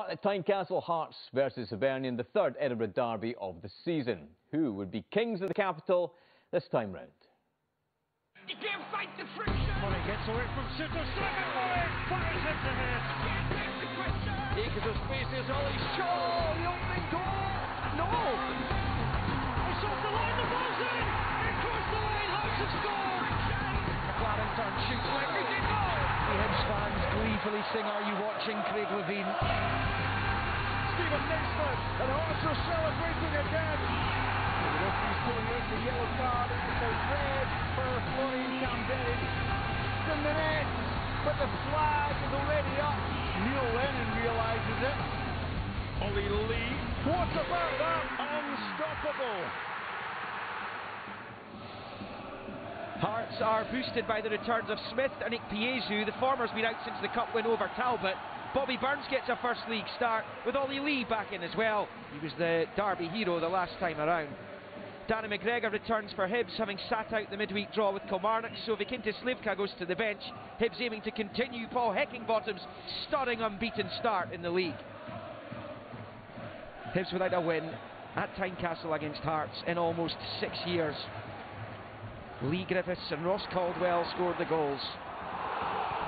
At Tynecastle, Hearts versus Hibernian, the third Edinburgh derby of the season. Who would be kings of the capital this time round? He can't fight the friction. Murray gets away from Suter. Murray fires it to him. Takes his spaces. Ollie Shaw. The opening goal. No. It's off the line. The ball's in. Across the line. Hearts have scored. McLaren turns, shoots like we did. The Hibs fans gleefully sing "Are You Watching?" Craig Levine. Stephen Naismith, and Hearts are celebrating again. The referee's pulling out the yellow card. It's a red for Florian Camberry. It's in the net, but the flag is already up. Neil Lennon realises it. Ollie Lee, what about that? Unstoppable. Hearts are boosted by the returns of Smith and Ikpeazu. The former's been out since the cup win over Talbot. Bobby Burns gets a first league start with Ollie Lee back in as well. He was the derby hero the last time around. Danny McGregor returns for Hibs, having sat out the midweek draw with Kilmarnock. So Vikintis Slivka goes to the bench. Hibs aiming to continue Paul Heckingbottom's stunning unbeaten start in the league. Hibs without a win at Tynecastle against Hearts in almost 6 years. Lee Griffiths and Ross Caldwell scored the goals.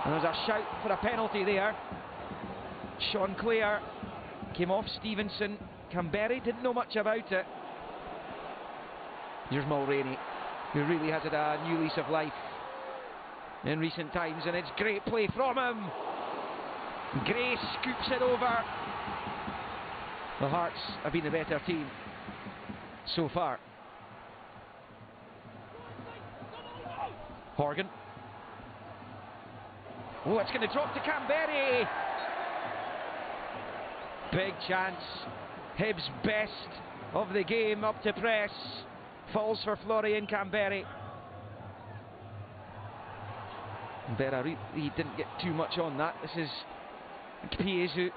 And there's a shout for a penalty there. Sean Clare came off Stevenson. Camberry didn't know much about it. Here's Mulroney, who really has had a new lease of life in recent times, and it's great play from him. Gray scoops it over. The Hearts have been the better team so far. Horgan. Oh, it's going to drop to Camberry. Big chance. Hibs' best of the game up to press. Falls for Florian Camberry. Berra he didn't get too much on that. This is Ikpeazu.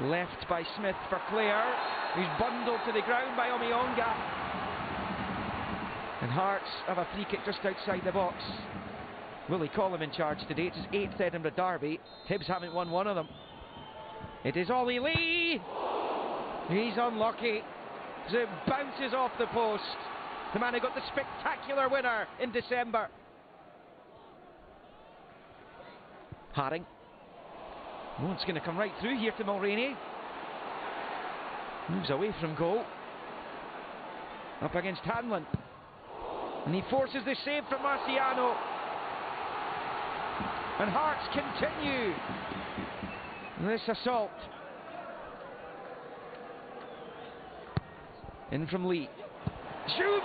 Left by Smith for Clare. He's bundled to the ground by Omionga. And Hearts have a free kick just outside the box. Willie Collum in charge today. It's his 8th Edinburgh derby. Hibs haven't won one of them. It is Ollie Lee. He's unlucky as it bounces off the post. The man who got the spectacular winner in December. Haring. Oh, it's going to come right through here to Mulroney. Moves away from goal. Up against Hanlon. And he forces the save from Marciano. And Hearts continue this assault. In from Lee. Zoom!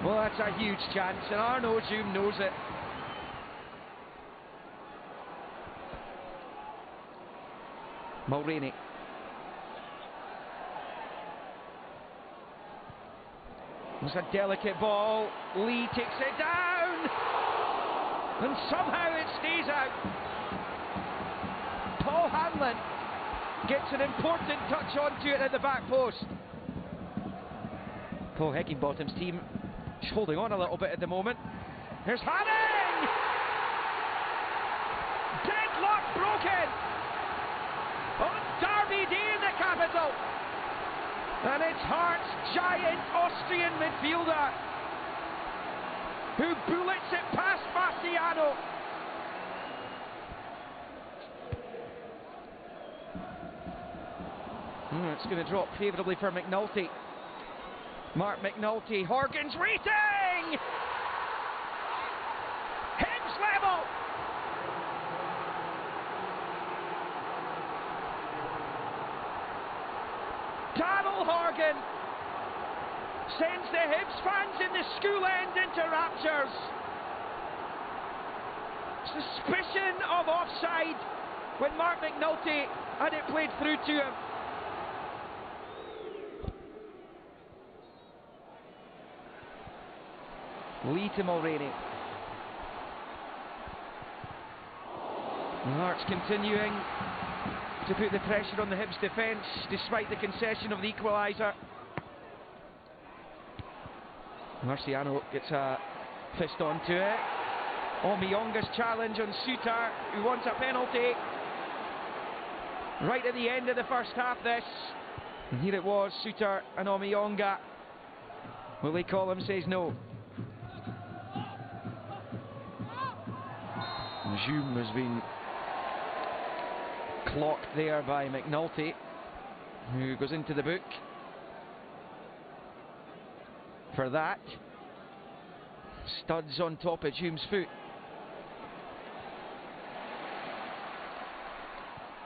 Well, that's a huge chance, and Arno Zoom knows it. Mulroney. It's a delicate ball. Lee takes it down, and somehow it stays out. Paul Hanlon gets an important touch onto it at the back post. Paul Heckingbottom's team is holding on a little bit at the moment. Here's Haring! Deadlock broken on Derby Day in the capital. And it's Hearts' giant Austrian midfielder who bullets it past Marciano. It's going to drop favourably for McNulty. Mark McNulty. Horgan's waiting! Hibs level! Darryl Horgan sends the Hibs fans in the school end into raptures. Suspicion of offside when Mark McNulty had it played through to him. Lee to Mulroney. Hearts continuing to put the pressure on the Hibs defence despite the concession of the equaliser. Marciano gets a fist onto it. Omiyonga's challenge on Suter, who wants a penalty. Right at the end of the first half, this. And here it was, Suter and Omiyonga. Will they call him? Says no. Zoom has been clocked there by McNulty, who goes into the book for that. Studs on top of Hume's foot.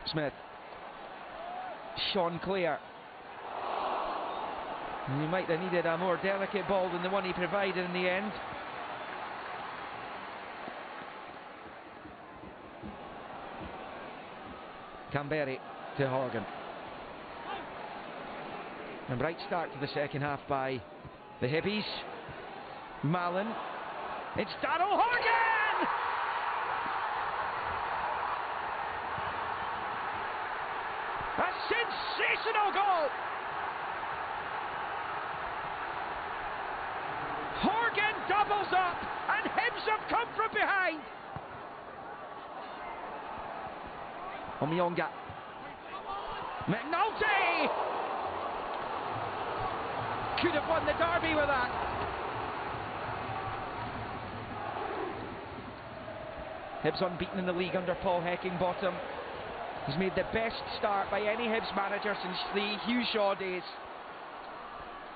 Smith. Sean Clare. He might have needed a more delicate ball than the one he provided in the end. Canberry to Horgan. A bright start to the second half by the Hibbies. Mallon. It's Darryl Horgan! A sensational goal! Horgan doubles up, and Hibs have come from behind. Omiyonga. McNulty! Could have won the derby with that. Hibs unbeaten in the league under Paul Heckingbottom. He's made the best start by any Hibs manager since the Hugh Shaw days.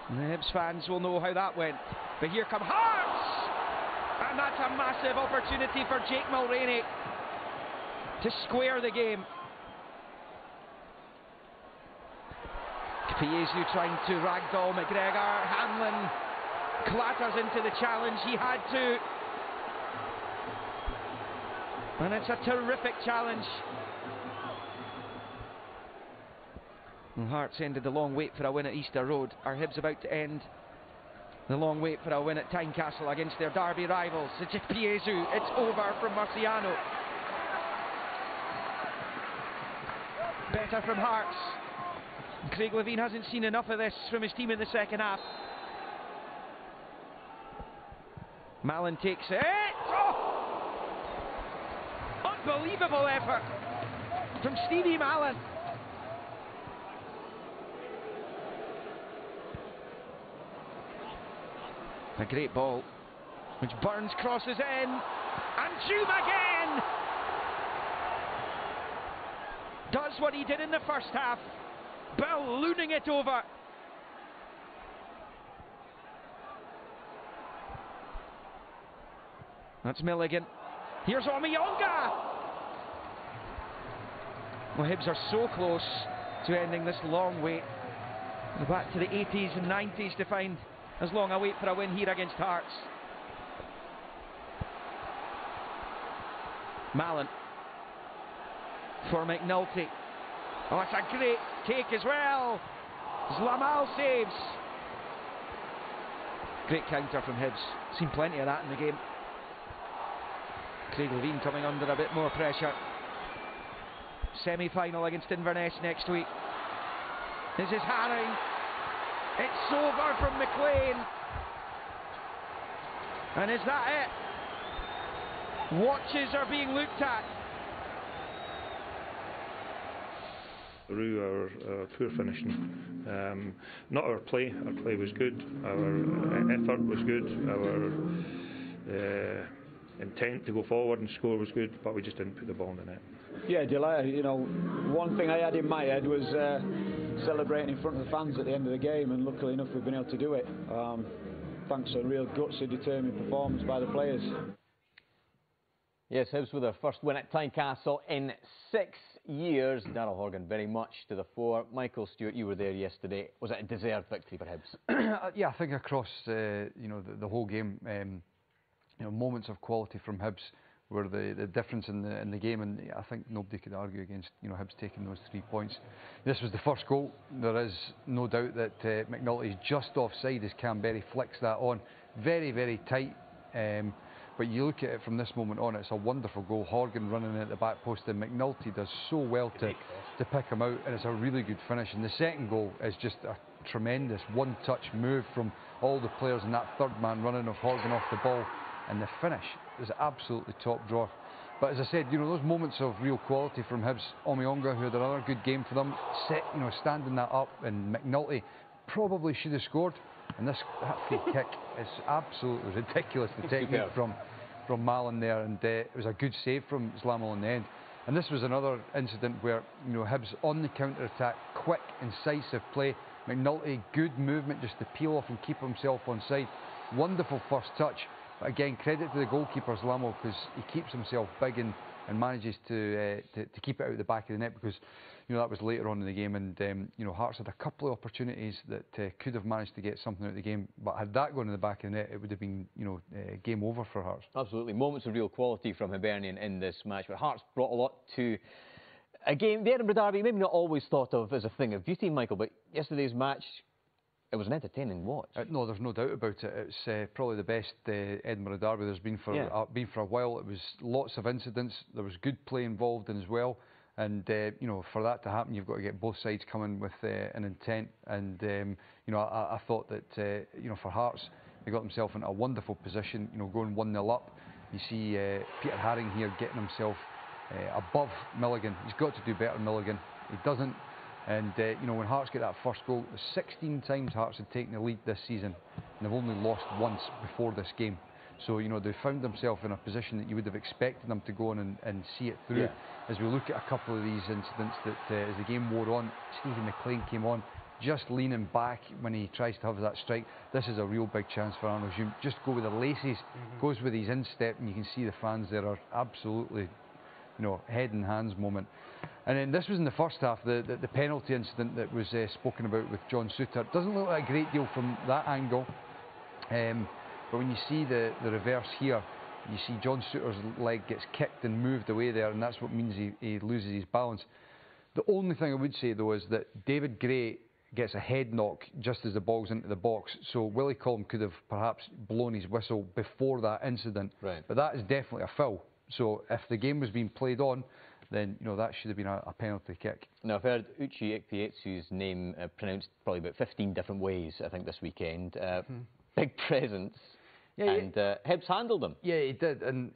And the Hibs fans will know how that went. But here come Hearts! And that's a massive opportunity for Jake Mulroney to square the game. Piesu trying to ragdoll McGregor. Hanlon clatters into the challenge. He had to. And it's a terrific challenge. And Hearts ended the long wait for a win at Easter Road. Are Hibs about to end the long wait for a win at Tynecastle against their derby rivals? It's Piesu. It's over from Marciano. Better from Hearts. Craig Levein hasn't seen enough of this from his team in the second half. Mallon takes it. Oh! Unbelievable effort from Stevie Mallon. A great ball, which Burns crosses in, and Zoom again does what he did in the first half, ballooning it over. That's Milligan. Here's Omiyonga. Well, Hibs are so close to ending this long wait. We're back to the 80s and 90s to find as long a wait for a win here against Hearts. Mallon for McNulty. Oh, it's a great take as well. Zlamal saves. Great counter from Hibs. Seen plenty of that in the game. Craig Levein coming under a bit more pressure. Semi-final against Inverness next week. This is Haring. It's over from McLean. And is that it? Watches are being looked at. Through our poor finishing, not our play was good, our effort was good, our intent to go forward and score was good, but we just didn't put the ball in the net. Yeah, delighted. You know, one thing I had in my head was celebrating in front of the fans at the end of the game, and luckily enough we've been able to do it. Thanks to a real gutsy, determined performance by the players. Yes, Hibs with their first win at Tynecastle in 6 years. Darryl Horgan very much to the fore. Michael Stewart, you were there yesterday. Was it a deserved victory for Hibs? Yeah, I think across the whole game, moments of quality from Hibs were the difference in the game, and I think nobody could argue against Hibs taking those 3 points. This was the first goal. There is no doubt that McNulty is just offside as Canberry flicks that on. Very, very tight. But you look at it from this moment on, it's a wonderful goal. Horgan running at the back post, and McNulty does so well to pick him out, and it's a really good finish. And the second goal is just a tremendous one-touch move from all the players, and that third man running of Horgan off the ball and the finish is absolutely top drawer. But as I said, you know, those moments of real quality from Hibs, Omiyonga, who had another good game for them, standing that up, and McNulty probably should have scored. And that free kick is absolutely ridiculous, the technique from Malin there, and it was a good save from Zlamel in the end. And this was another incident where, you know, Hibs on the counter-attack, quick, incisive play. McNulty, good movement just to peel off and keep himself onside. Wonderful first touch. But again, credit to the goalkeeper, Zlamel, because he keeps himself big and manages to keep it out the back of the net, because, you know, that was later on in the game, and you know, Hearts had a couple of opportunities that could have managed to get something out of the game, but had that gone in the back of the net, it would have been, you know, game over for Hearts. Absolutely, moments of real quality from Hibernian in this match, but Hearts brought a lot to a game. The Edinburgh Derby, maybe not always thought of as a thing of beauty, Michael, but yesterday's match, it was an entertaining watch. No, there's no doubt about it. It's probably the best Edinburgh Derby there's been for a while. It was lots of incidents. There was good play involved in as well. And you know, for that to happen, you've got to get both sides coming with an intent. And you know, I thought that you know, for Hearts, they got themselves in a wonderful position. You know, going 1-0 up. You see Peter Haring here getting himself above Milligan. He's got to do better, Milligan. He doesn't. And you know, when Hearts get that first goal, 16 times Hearts had taken the lead this season, and they've only lost once before this game. So, you know, they found themselves in a position that you would have expected them to go on and see it through. As we look at a couple of these incidents that as the game wore on, Stephen McLean came on, just leaning back when he tries to have that strike. This is a real big chance for Arnold Hume. Just go with the laces, goes with his instep, and you can see the fans there are absolutely, you know, head and hands moment. And then this was in the first half, the penalty incident that was spoken about with John Souttar. Doesn't look like a great deal from that angle, but when you see the reverse here, you see John Souttar's leg gets kicked and moved away there, and that's what means he loses his balance. The only thing I would say though is that David Gray gets a head knock just as the ball's into the box, so Willie Collum could have perhaps blown his whistle before that incident, but that is definitely a foul. So if the game was being played on, then, you know, that should have been a penalty kick. Now, I've heard Uche Ikpeazu's name pronounced probably about 15 different ways, I think, this weekend. Big presence. And Hibs handled them. Yeah, he did. And,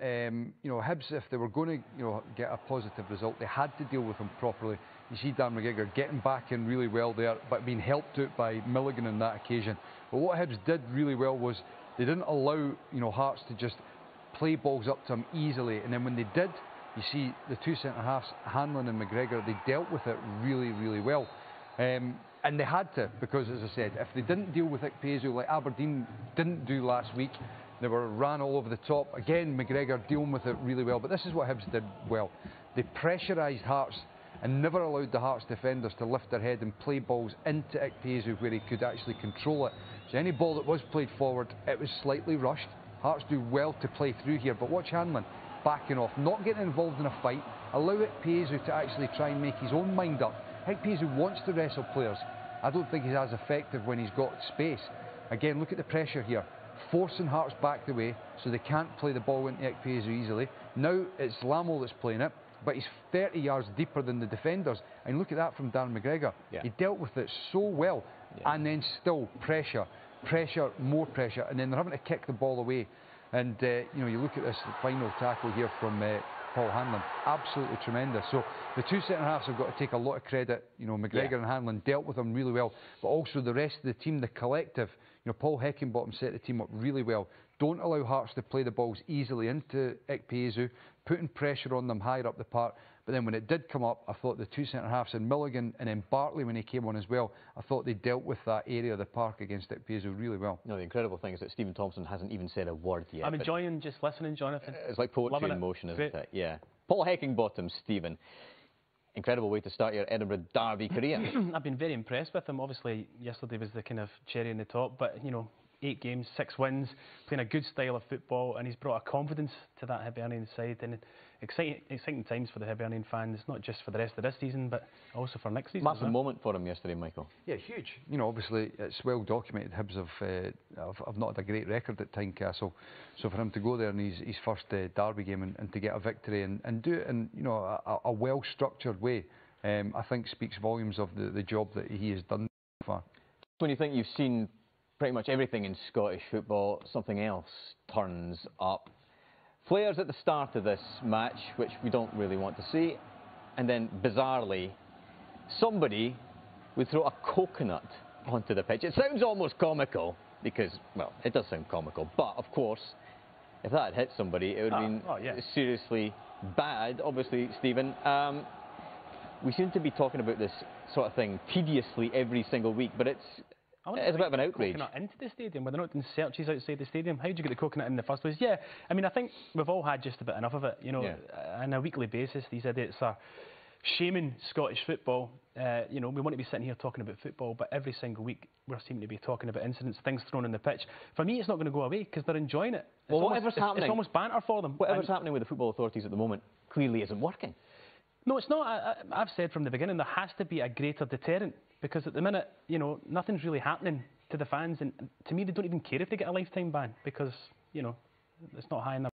you know, Hibs, if they were going to, you know, get a positive result, they had to deal with him properly. You see Dan McGregor getting back in really well there, but being helped out by Milligan on that occasion. But what Hibs did really well was they didn't allow, you know, Hearts to just play balls up to him easily. And then when they did, you see the two centre-halves, Hanlon and McGregor, they dealt with it really, really well. And they had to, because, as I said, if they didn't deal with Ikpeazu like Aberdeen didn't do last week, they were ran all over the top. Again, McGregor dealing with it really well. But this is what Hibs did well. They pressurised Hearts and never allowed the Hearts defenders to lift their head and play balls into Ikpeazu where he could actually control it. So any ball that was played forward, it was slightly rushed. Hearts do well to play through here, but watch Hanlon backing off, not getting involved in a fight, allow Ikpeazu to actually try and make his own mind up. Ikpeazu wants to wrestle players. I don't think he's as effective when he's got space. Again, look at the pressure here, forcing Hearts back the way so they can't play the ball into Ikpeazu easily. Now it's Zlamel that's playing it, but he's 30 yards deeper than the defenders. And look at that from Darren McGregor. He dealt with it so well, and then still pressure, more pressure, and then they're having to kick the ball away. And you know, you look at this final tackle here from Paul Hanlon, absolutely tremendous. So the two centre-halves have got to take a lot of credit. You know, McGregor and Hanlon dealt with them really well, but also the rest of the team, the collective. You know, Paul Heckingbottom set the team up really well. Don't allow Hearts to play the balls easily into Ikpeazu, putting pressure on them higher up the park. But then when it did come up, I thought the two centre-halves, and Milligan and then Bartley when he came on as well, I thought they dealt with that area of the park against Ikpeazu really well. No, the incredible thing is that Stephen Thompson hasn't even said a word yet. I'm enjoying just listening, Jonathan. It's like poetry in motion, isn't it? Yeah. Paul Heckingbottom, Stephen. Incredible way to start your Edinburgh Derby career. I've been very impressed with him. Obviously, yesterday was the kind of cherry on the top, but, you know, 8 games, 6 wins, playing a good style of football, and he's brought a confidence to that Hibernian side. And exciting times for the Hibernian fans, not just for the rest of this season, but also for next season. Massive moment for him yesterday, Michael. Yeah, huge. You know, obviously it's well documented. Hibs have not had a great record at Tynecastle, so for him to go there in his first derby game and to get a victory and do it in, you know, a well structured way, I think speaks volumes of the job that he has done so far. When you think you've seen pretty much everything in Scottish football, something else turns up. Flares at the start of this match, which we don't really want to see, and then, bizarrely, somebody would throw a coconut onto the pitch. It sounds almost comical, because, well, it does sound comical, but, of course, if that had hit somebody, it would have been seriously bad. Obviously, Stephen, we seem to be talking about this sort of thing tediously every single week, but it's a bit of an outrage. Coconut into the stadium, where they're not doing searches outside the stadium. How did you get the coconut in the first place? Yeah, I mean, I think we've all had just about enough of it. You know, on a weekly basis, these idiots are shaming Scottish football. You know, we want to be sitting here talking about football, but every single week we're seeming to be talking about incidents, things thrown on the pitch. For me, it's not going to go away because they're enjoying it. Well, whatever's happening, it's almost banter for them. Whatever's happening with the football authorities at the moment clearly isn't working. No, it's not. I've said from the beginning there has to be a greater deterrent, because at the minute, you know, nothing's really happening to the fans, and to me they don't even care if they get a lifetime ban, because, you know, it's not high enough.